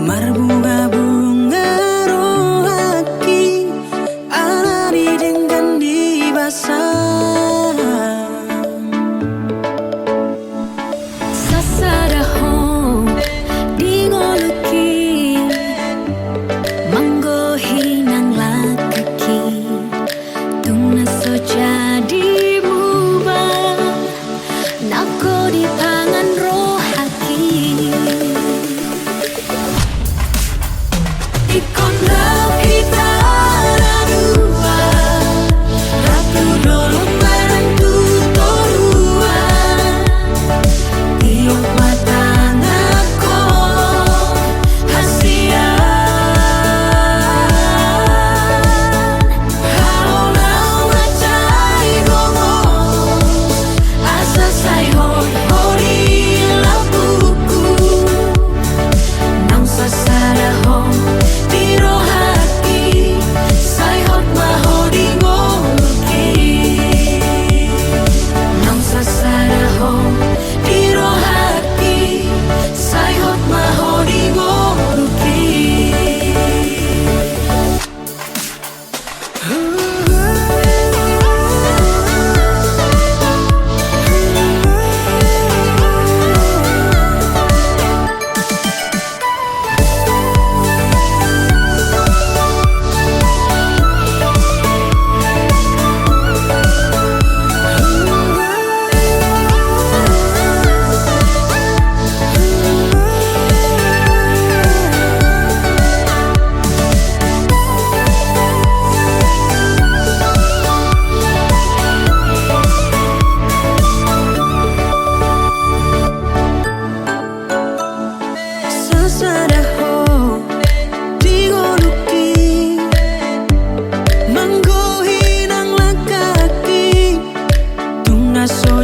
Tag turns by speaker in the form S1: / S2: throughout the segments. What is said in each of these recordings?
S1: Marbunga-bunga rohaki alari dengan dibasah
S2: Sasadaho dingoluki manggohi nang lakaki tungna so jadi mubah nako di pangan rohaki ikon rau kita radua ratu dolong barang tu torua tiok matang aku hasian kalau lau macai gomo asa sai hori lapuku nang sasaraho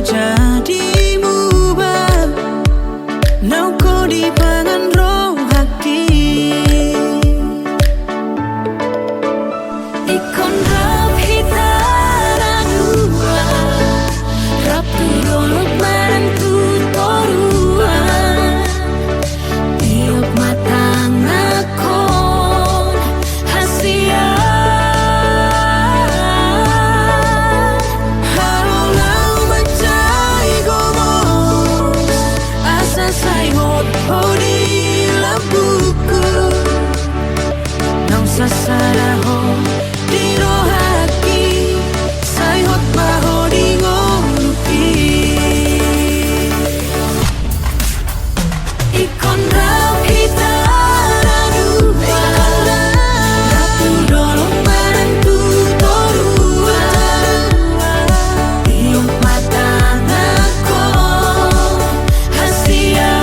S2: jadi mubah nau ko di pangan rohaki ikon rap hitara dua rap tu dolok barang tu torua tiok matang akon hasian hori lapuku nang sasaraho di rohaki sayot mahori ngoluki ikon rau hitara dua ratu dolong barang tu torua tiok matang aku hasian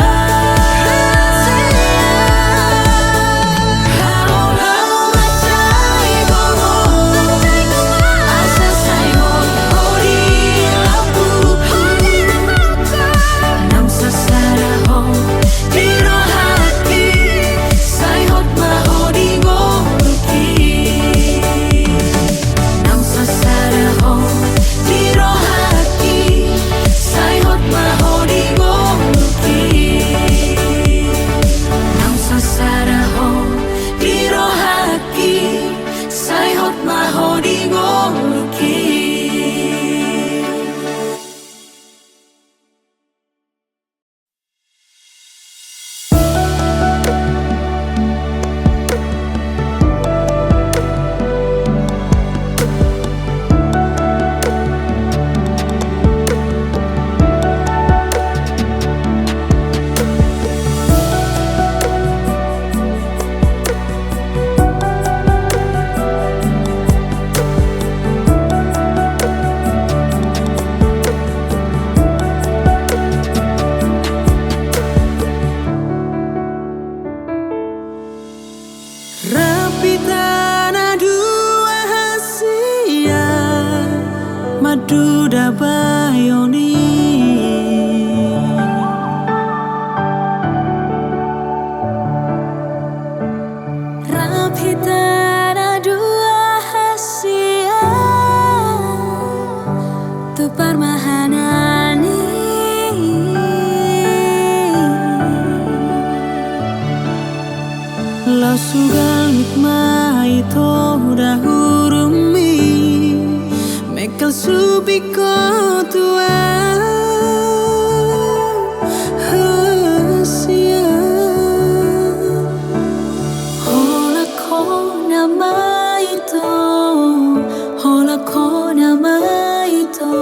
S2: rap
S1: Rapi tanah dua hasia madu dabayoni
S2: Rapi tanah dua hasia tu parmahanani
S1: la sugal mikma ito dahurumi mekal subiko tua hasia
S2: Hola ko nama itu Hola ko nama itu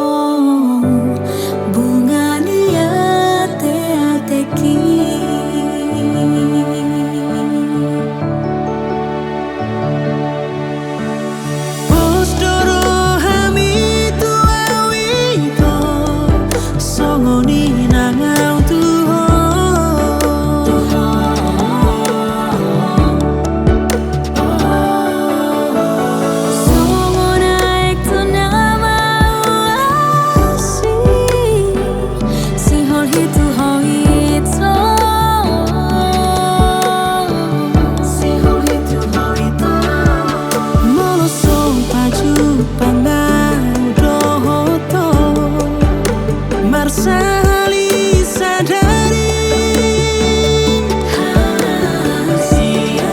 S2: Bunga niate ateki
S1: Marsali sadari hasia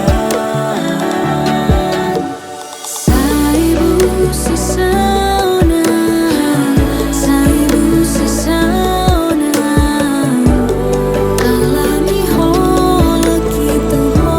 S2: Saibu sisona Saibu sisona Alani hola kitu ho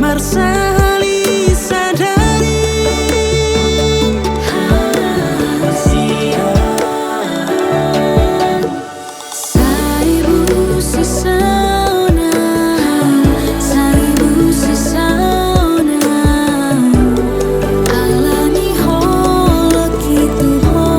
S1: Marsali sadari hasia
S2: Saibu sisona Saibu sisona Alani hola kitu ho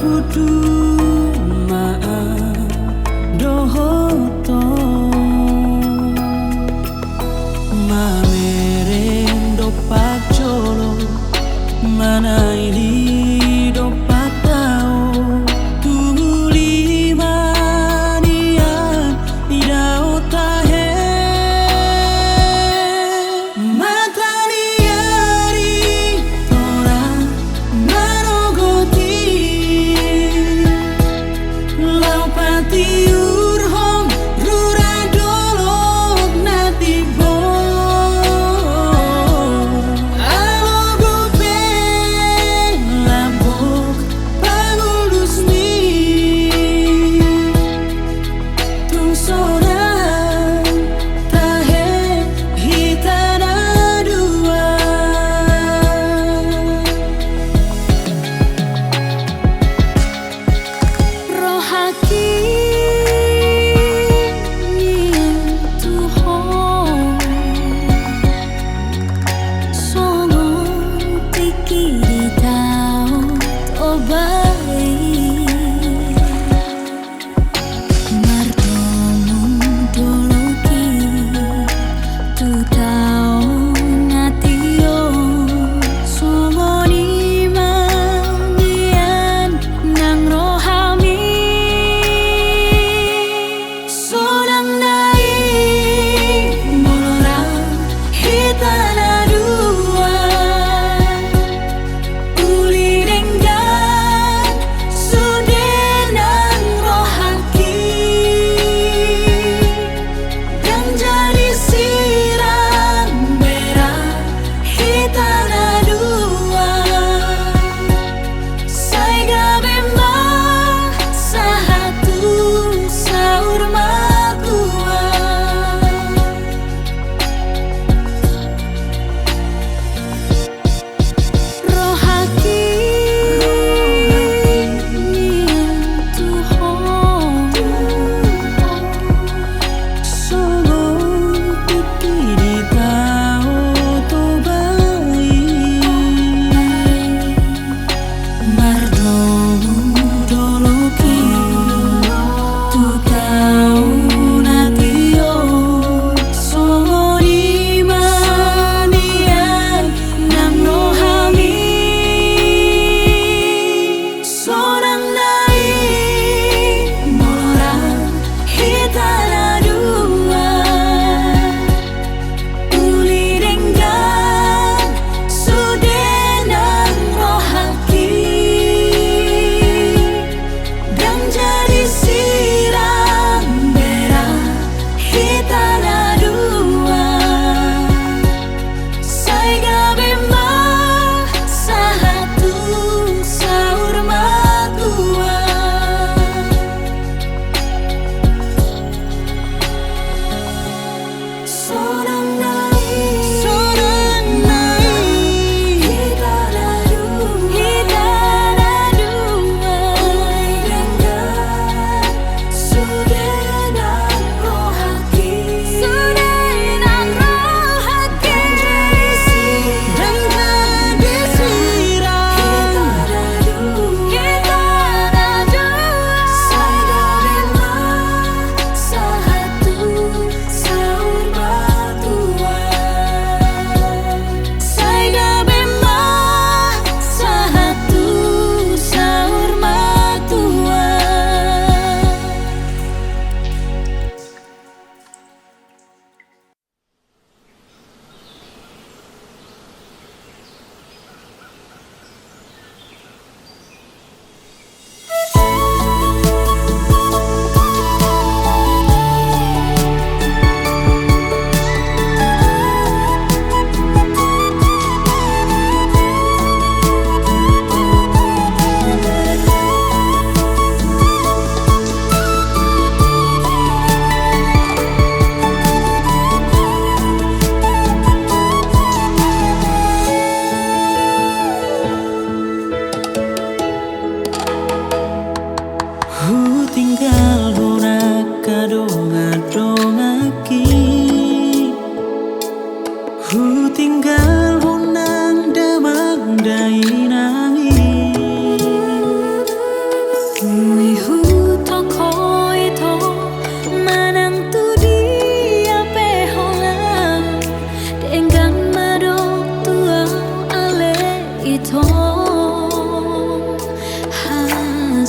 S1: kudu maaf dohoto mameren do pacolo mana ili do patao tuli manian idao tahe matani yari tora manogoti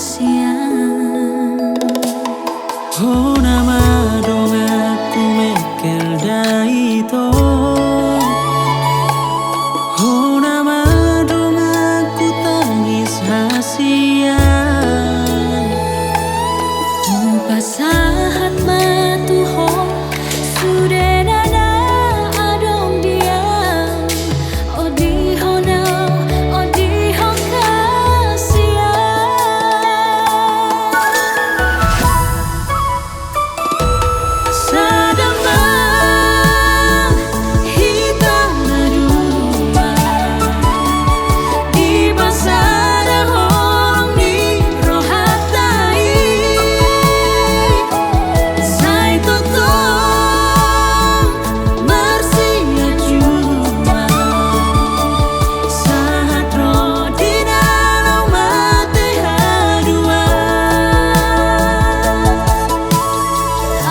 S2: kasihan.
S1: Oh nama dong aku mekel daito. Oh nama dong aku tangis hasian.
S2: Pasahat matuho sudah nana adong diam. Odiho now, odiho kasihan. Sadamang hitam na dua di pasada hong ni rohatai. Sai totoo marsia jua sahat rodina lau mate hadua.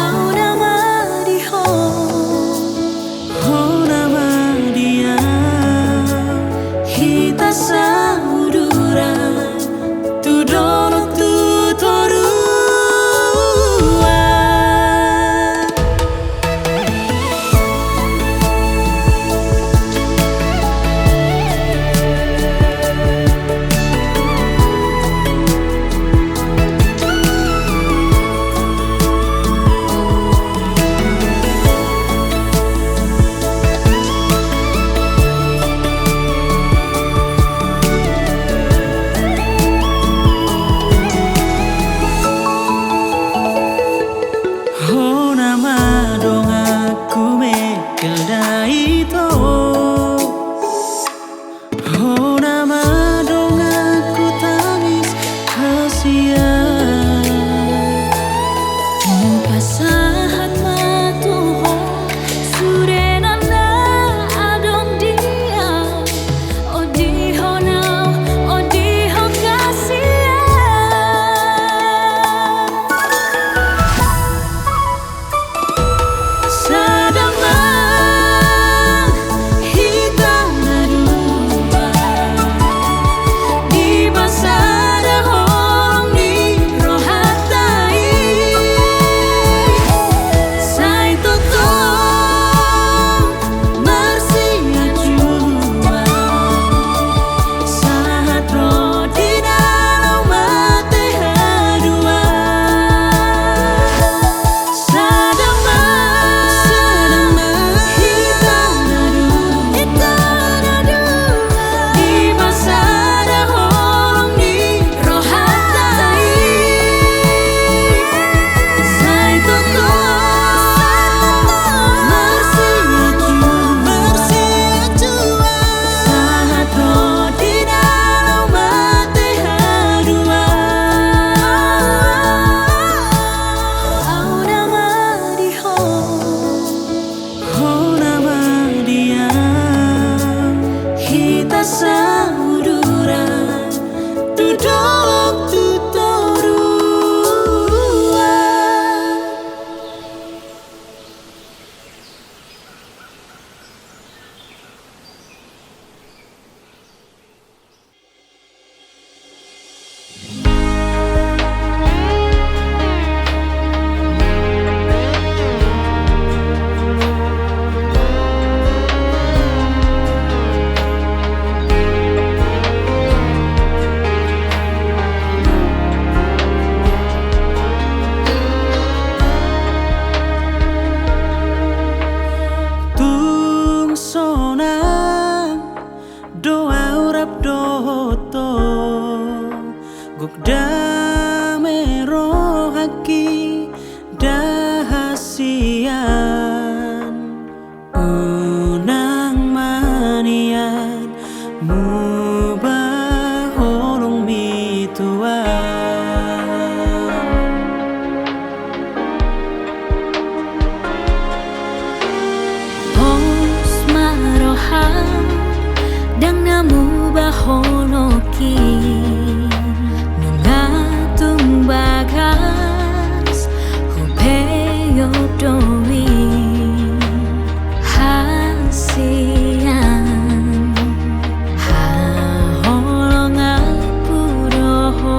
S2: Au nama diho,
S1: Oh nama dia
S2: hita sauduran
S1: tu dono tu torua. Oh nama dong aku mekel daito. Oh nama dong aku tangis hasian.
S2: pasahat matuho sudah nana adong diam. Odiho now, odiho kasihan. Sadamang hitam na dua di pasada hong ni rohatai. Sai totoo marsia jua sahat rodina lau mate hadua. Sadamang hitam na dua di pasada hong ni rohatai. Sai totoo marsia jua sahat rodina lau mate hadua. Au nama diho,
S1: Oh nama dia
S2: hita sauduran
S1: tu dolok tu torua. Tung sonang doa urap doto gok dame rohaki dahasian. Unang manian mubah holong mituan.
S2: Os maroham dang namu bahonoki nungatung bagas hupeyo doi hasian. Ha holong aku doho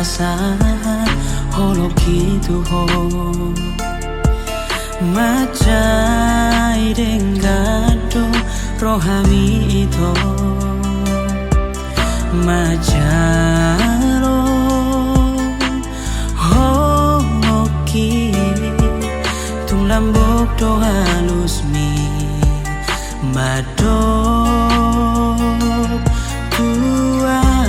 S1: pasahan holoki tuho macai dengado rohami itu majalo holoki tung lambok do halus mi madok tua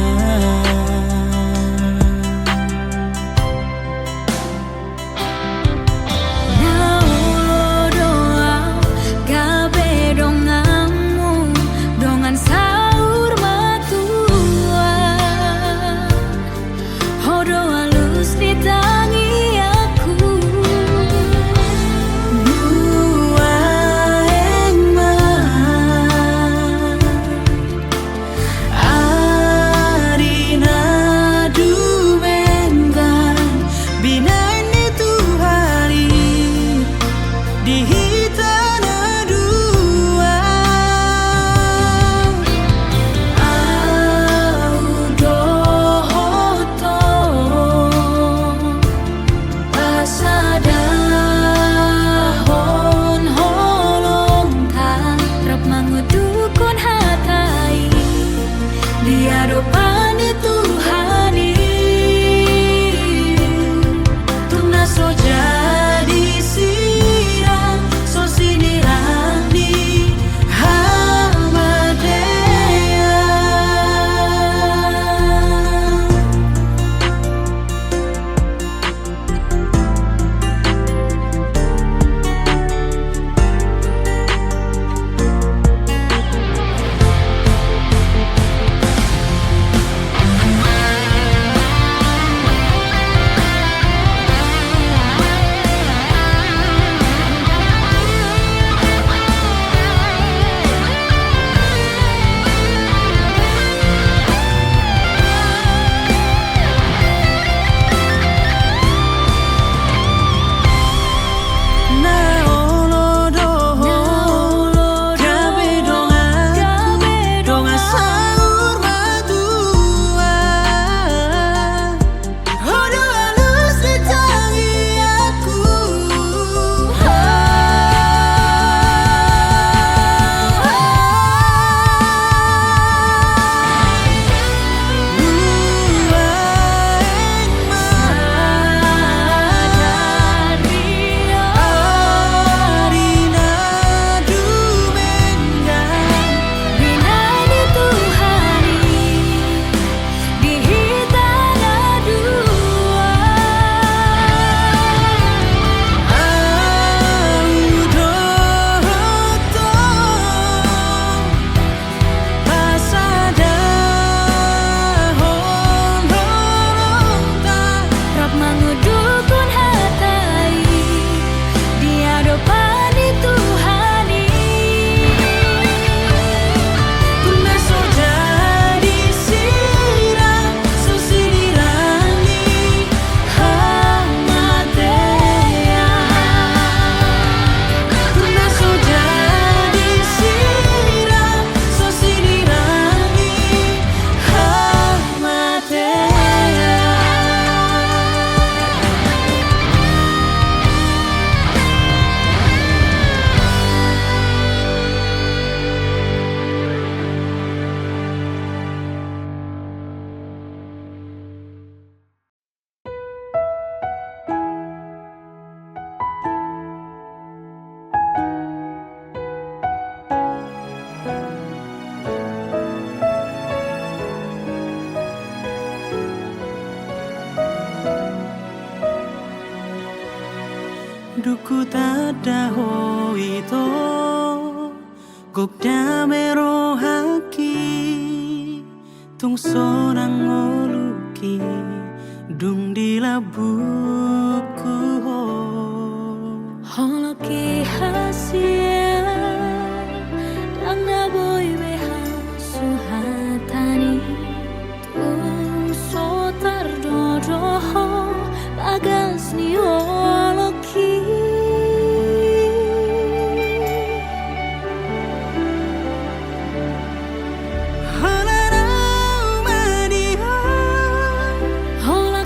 S1: duku tada hoito gokda mero haki tung sonang ngoluki dung di labuku ho
S2: holoki hasia dang na boy beha suhatani tung sotar dodo bagas ni holoki
S1: Hola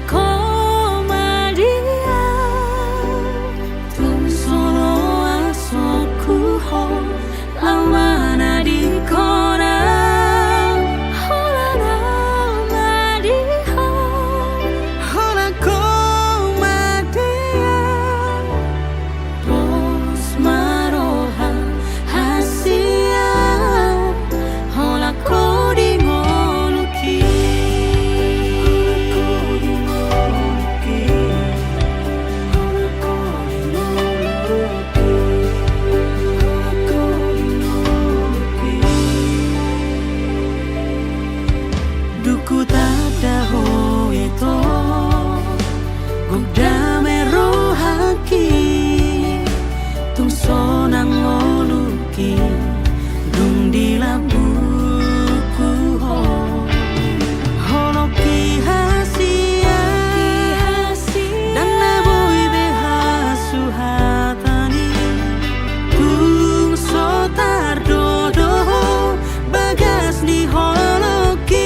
S1: duku tada ho itu gugda mero haki tung sonang ngoluki dung di labuku ho holoki hasia dan naboi behasu hatani tung sotar dodo bagas di holoki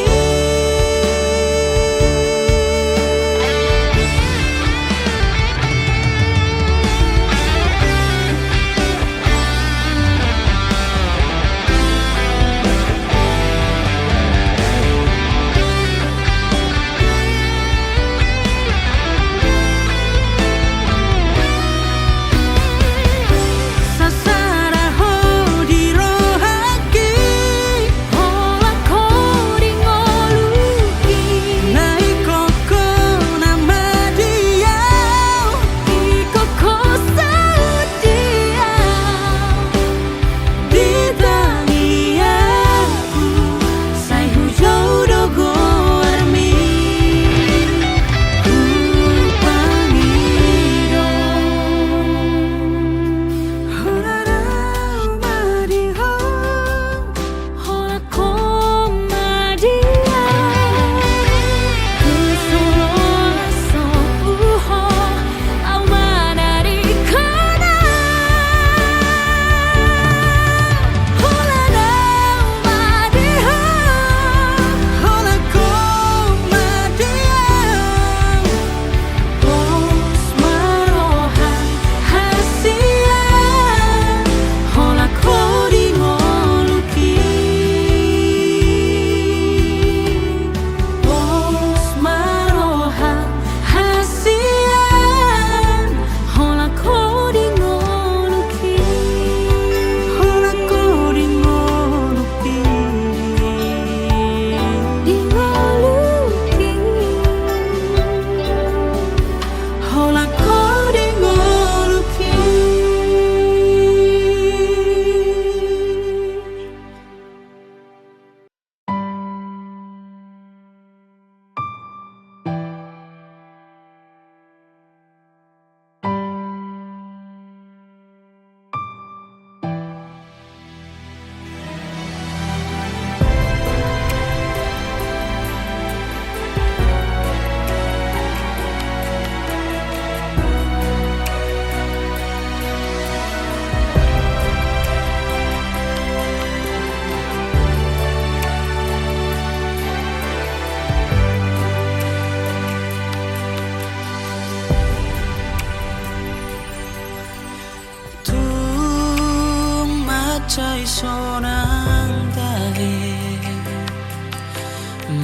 S1: cai sonang tahe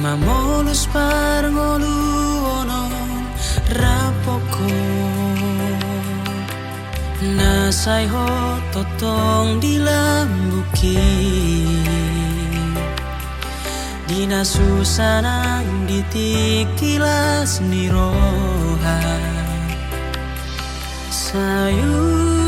S1: mamolus parngolu ono rapoko nasai ho totong di lambuki dina susanang ditikilas niroha sayu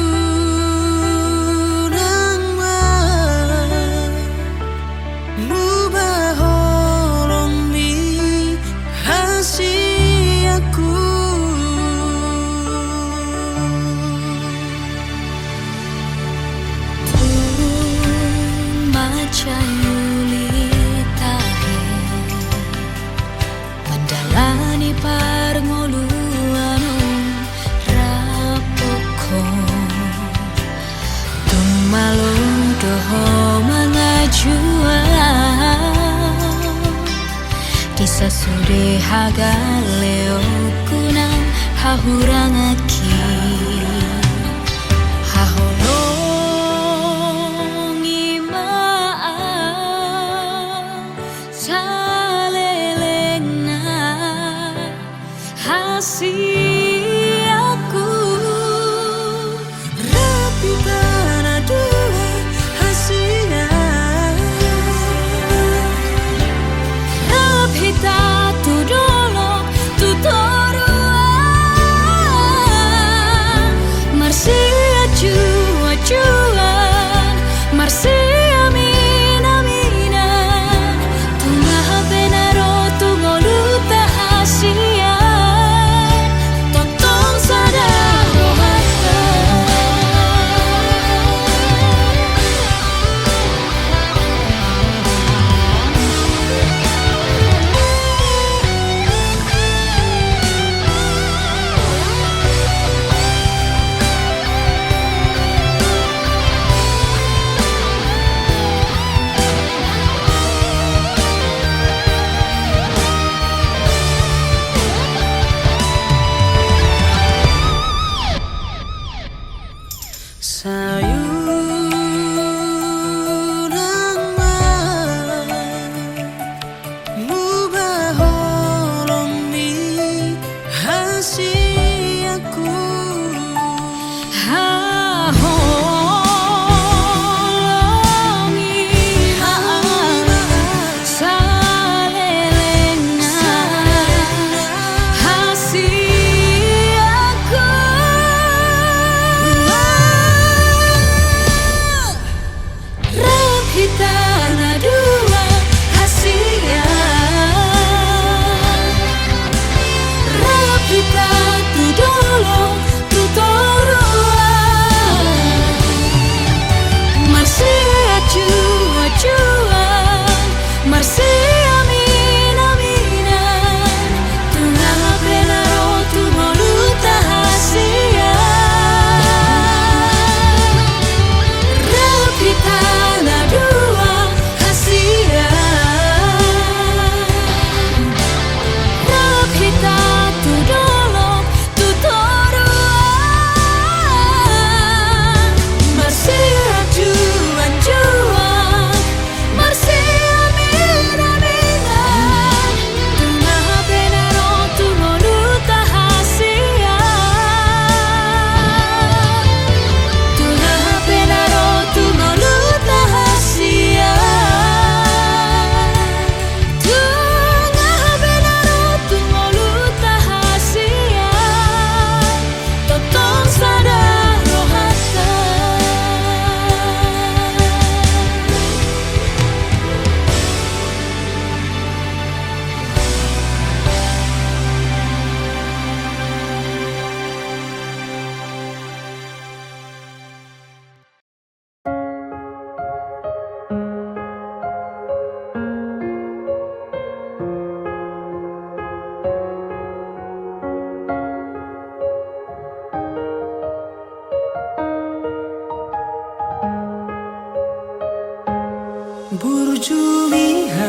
S2: mendalani parngoluan rapoko tumalung doho mangajuan kisah sude hagaleo kunang hahurangaki
S1: aku rapi tanah dua hasia
S2: rapi tatu dolo tu toruan marsia juan marsia mina mina tunga penaro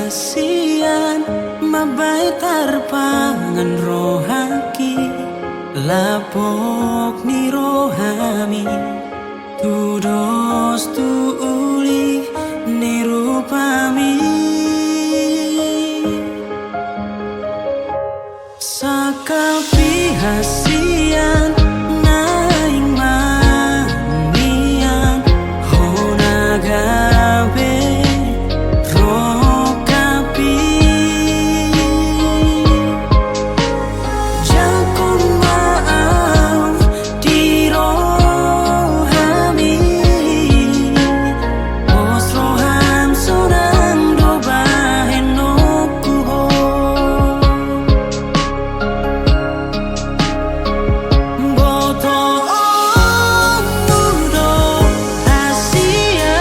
S1: hasian mabai tarpangan rohaki lapok ni rohami tudos tu uli ni rupami sakapi hasian naing manian honagabe rokapi jakong maaw di rohami os roham sonang dobahen nokuho boto on mudo asia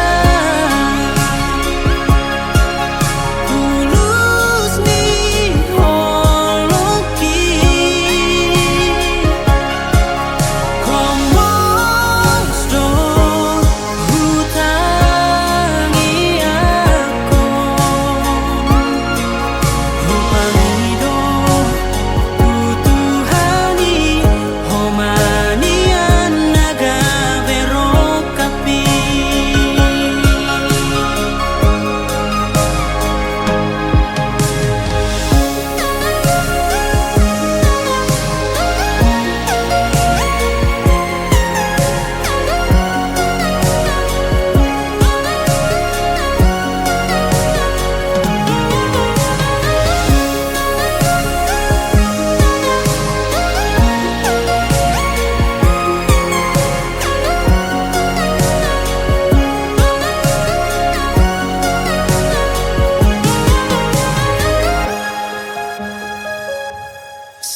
S1: tulus ni holoki komos do hutangi aku rupamido tutuhani homanian naga berokapi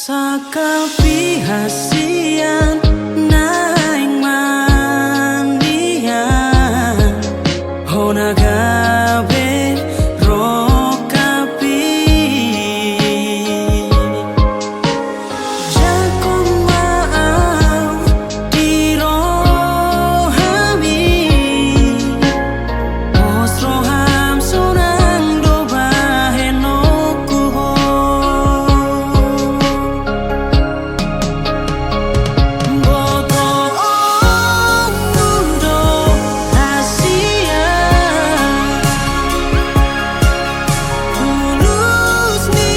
S1: sakapi hasian naing mandian honagabe rokapi jakong maaw di rohami os roham sonang dobahen nokuho boto on mudo asia tulus ni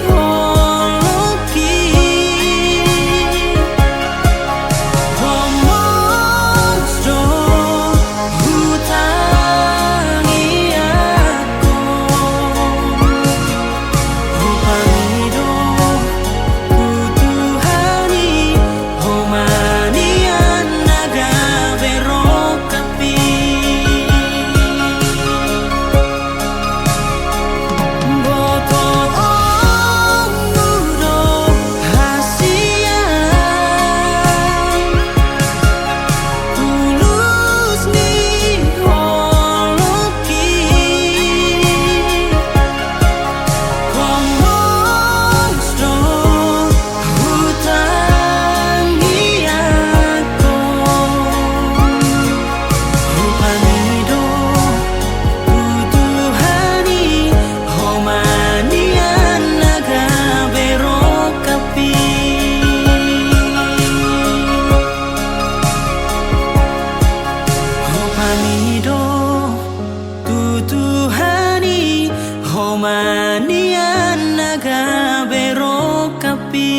S1: holoki komos do hutangi aku rupamido tutuhani homanian naga berokapi boto on mudo asia tulus ni holoki komos do hutangi aku rupamido tutuhani homanian naga berokapi rupamido tutuhani homanian naga berokapi